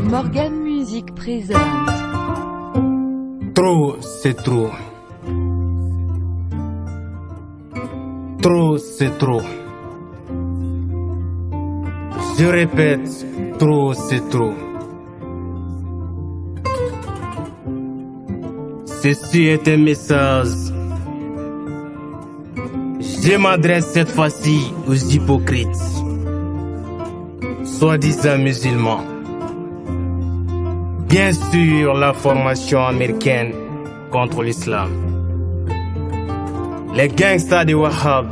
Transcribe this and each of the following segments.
Morgan Music présente. Trop, c'est trop. Trop, c'est trop. Je répète, trop, c'est trop. Ceci est un message. Je m'adresse cette fois-ci aux hypocrites, soi-disant musulmans. Bien sûr, la formation américaine contre l'islam. Les gangsters de Wahhab,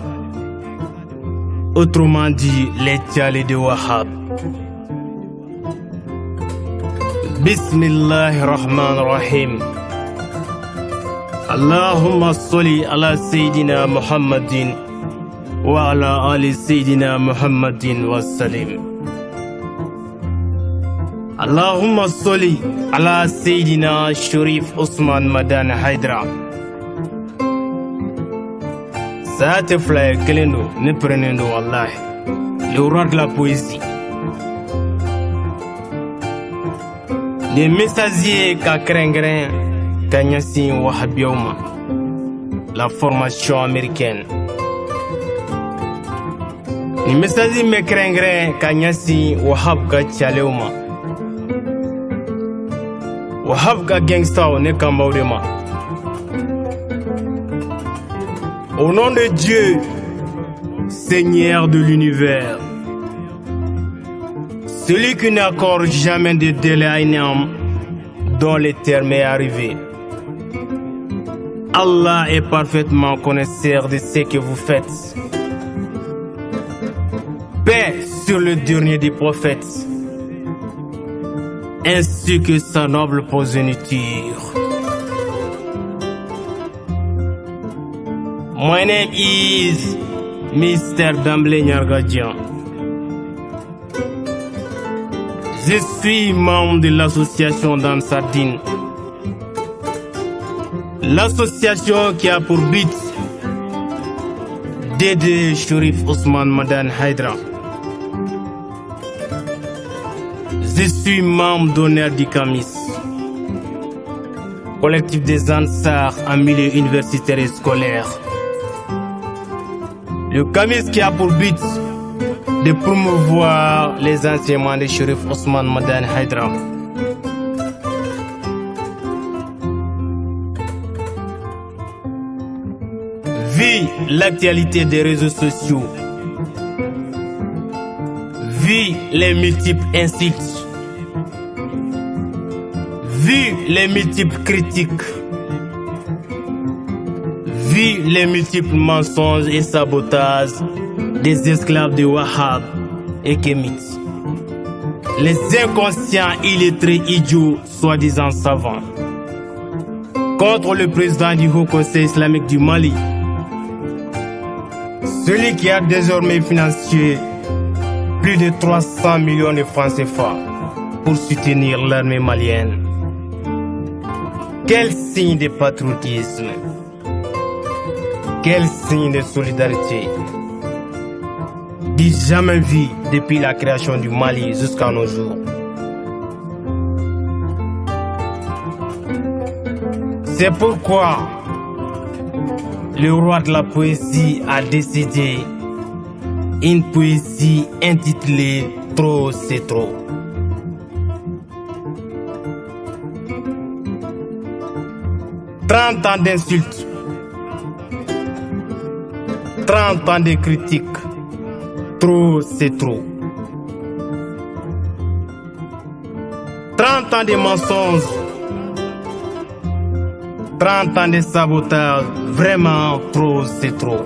autrement dit les tchalés de Wahhab. Bismillahirrahmanirrahim. Allahumma salli ala Sayyidina Muhammadin wa ala ali Sayyidina Muhammadin wa salim. Allahumma salli ala Sayyidina Sharif Ousmane Madan Haidara. Ça te flaire, Kelendo, ne prenez-nous Allah, le roi de la poésie. Les messagers Kakrengren, Kanyasi Wahabioma, la formation américaine. Les messagers Mekrengren, Kanyasi Wahab Gachaleoma. Wahab Gangsta, ne Kambaudema. Au nom de Dieu, Seigneur de l'univers, celui qui n'accorde jamais de délai à une âme dont le terme est arrivé. Allah est parfaitement connaisseur de ce que vous faites. Paix sur le dernier des prophètes, ainsi que sa noble progéniture. My name is Mr. Damble Nyargadjian. Je suis membre de l'association d'Ansardine. L'association qui a pour but d'aider Sharif Ousmane Madan Haidara. Je suis membre d'honneur du CAMIS, collectif des Ansar en milieu universitaire et scolaire. Le CAMIS qui a pour but de promouvoir les enseignements de Sharif Ousmane Madan Haidara. Vu l'actualité des réseaux sociaux, vu les multiples insultes, vu les multiples critiques, vu les multiples mensonges et sabotages des esclaves de Wahhab et Kémites, les inconscients illettrés idiots soi-disant savants, contre le président du Haut Conseil islamique du Mali, celui qui a désormais financé plus de 300 millions de francs CFA pour soutenir l'armée malienne. Quel signe de patriotisme! Quel signe de solidarité du jamais vu depuis la création du Mali jusqu'à nos jours. C'est pourquoi le roi de la poésie a décidé une poésie intitulée Trop c'est trop. « 30 ans d'insultes, 30 ans de critiques, trop c'est trop. 30 ans de mensonges, 30 ans de sabotage, vraiment trop c'est trop.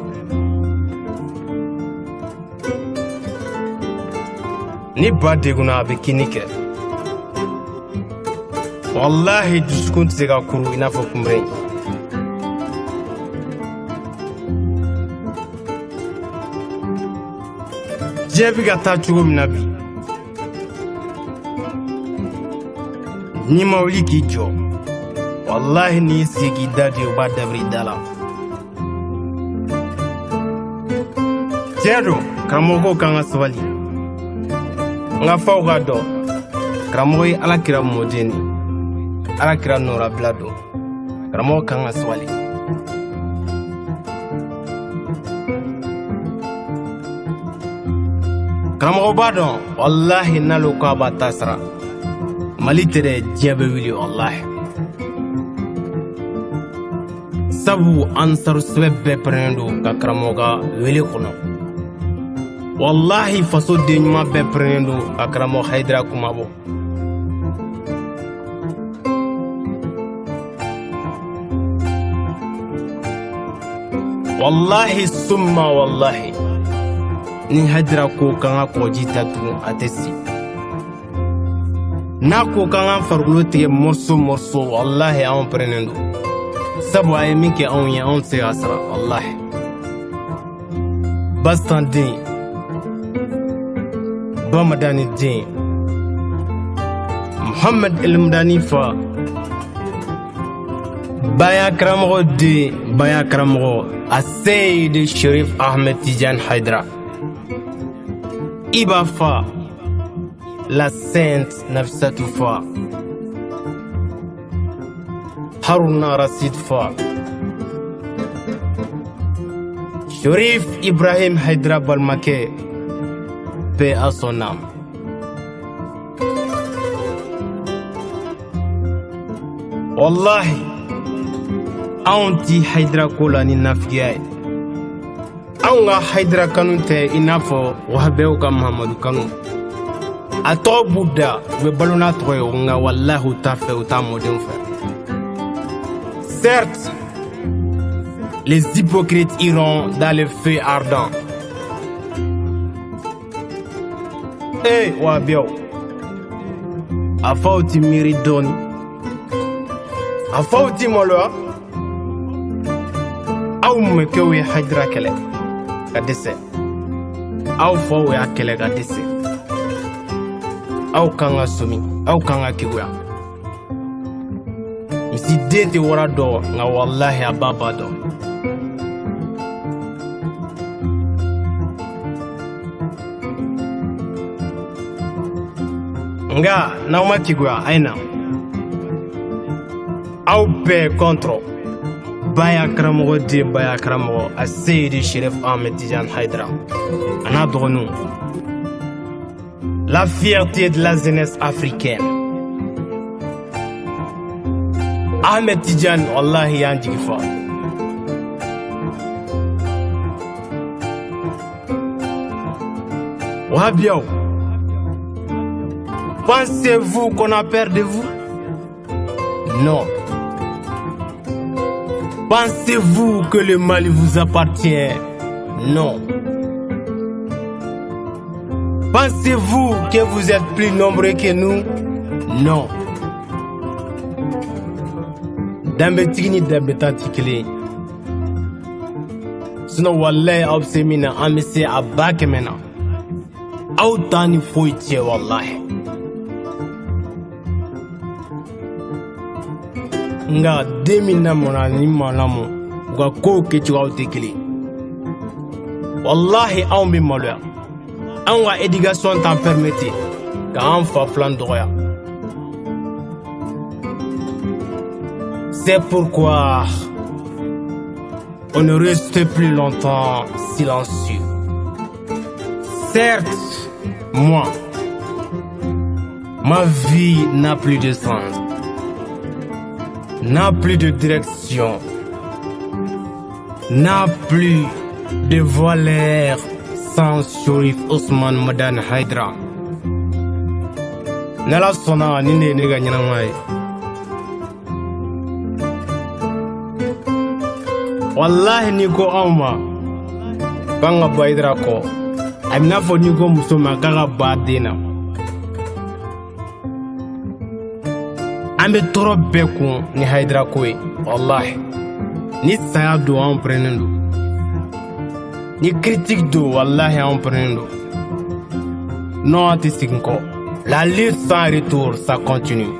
Ni ba deguna be kinike. Wallahi duskun sega kuru ina fo kumbre. Jebi gata chugo minabi. Ni mawli kijo. Wallahi ni sigi dadi o ba dabri dala. Tiɲɛ don karamɔgɔ kan ka sabali n ka faw k'a dɔn karamɔgɔ ye alakira mɔden de alakira nɔrabila don karamɔgɔ kan ka sabali karamɔgɔ b'a dɔn wallahi n'ale ko a b'a ta sara Mali tɛ dɛ diɲɛ bɛ wili wallahi sabu ansaru sɛbɛ bɛɛ pɛrɛnnen don ka karamɔgɔ ka wele kɔnɔ wallahi faso den ɲuman bɛɛ pɛrɛnnen don ka karamɔgɔ Hayidara kumabɔ wallahi summa wallahi ni Hayidara ko kan ka kɔji ta tugun a tɛ si n'a ko kan ka farikolo tigɛ morceau wallahi anw pɛrɛnnen don sabu a ye min kɛ anw ye anw tɛ se k'a sara wallahi Bastan den Bamadani den Muhammad Elmdani fa Baya karamɔgɔ den Baya karamɔgɔ a Seydi Sherif Ahmed Tidiane Hayidara Iba fa la Sainte Nafissatou fa Haruna Rashid fa Sherif Ibrahim Hayidara Balmakɛ paix à son âme. Wallahi anw ti Hayidara ko la ni nafigiya ye anw ka Hayidara kanu tɛ i n'a fɔ wahabɛw ka Mahamadu kanu a tɔgɔ b'u da u bɛ balo n'a tɔgɔ ye nka wallahi u t'a fɛ u t'a mɔdenw fɛ. Certes, les hypocrites iront dans le feu ardent. Eh, wahabɛw a faw ti miiri dɔɔni a faw ti maloya aw mɔkɛw ye Hayidara kɛlɛ ka dɛsɛ aw faw y'a kɛlɛ ka dɛsɛ aw kan ka somi aw kan ka keguya misi den tɛ wara dɔn nka wallahi a b'a ba dɔn nga n'aw ma keguya a ye na aw bɛɛ contre Baya karamɔgɔ den Baya karamɔgɔ a Seydi Sherif Ahmed Tidiane Hayidara a n'a dɔgɔninw la fierté de la jeunesse africaine Ahmed Tidiane wallahi y'an jigi fa wahabiyaw pensez-vous qu'on a peur de vous? Non. Pensez-vous que le Mali vous appartient? Non. Pensez-vous que vous êtes plus nombreux que nous? Non. Dambe tigini dambe tanti kelen. Sinon wallahi aw bɛ se min na an bɛ se a ba kɛmɛ na. Aw t'a ni foyi tiɲɛ wallahi. Nga den min lamɔna ni ma lamɔ u ka kow kɛcogoyaw tɛ kelen. Wallahi anw bɛ maloya. Anw ka éducation t'en permettre k'an fa filan dɔgɔya. C'est pourquoi on ne reste plus longtemps silencieux. Certes, moi, ma vie n'a plus de sens, n'a plus de direction, n'a plus de valeur sans Sherif Ousmane Madani Hayidara. N'Ala sɔnna ni ne ye ne ka ɲɛnama ye. Wallahi ni ko anw ma k'an ka bɔ Hayidara kɔ a bɛ n'a fɔ ni ko muso ma k'a ka ba den na. An bɛ tɔɔrɔ bɛɛ kun ni Hayidara ko ye wallahi ni saya don anw pɛrɛnnen don ni critique don wallahi anw pɛrɛnnen don non an tɛ segin kɔ la lutte sans retour ça continue.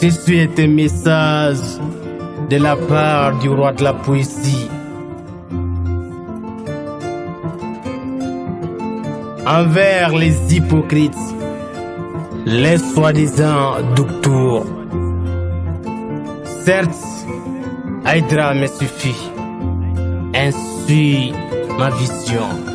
Ceci est un message de la part du roi de la poésie. Envers les hypocrites, les soi-disant docteurs. Certes, Aïdra me suffit. Ainsi ma vision.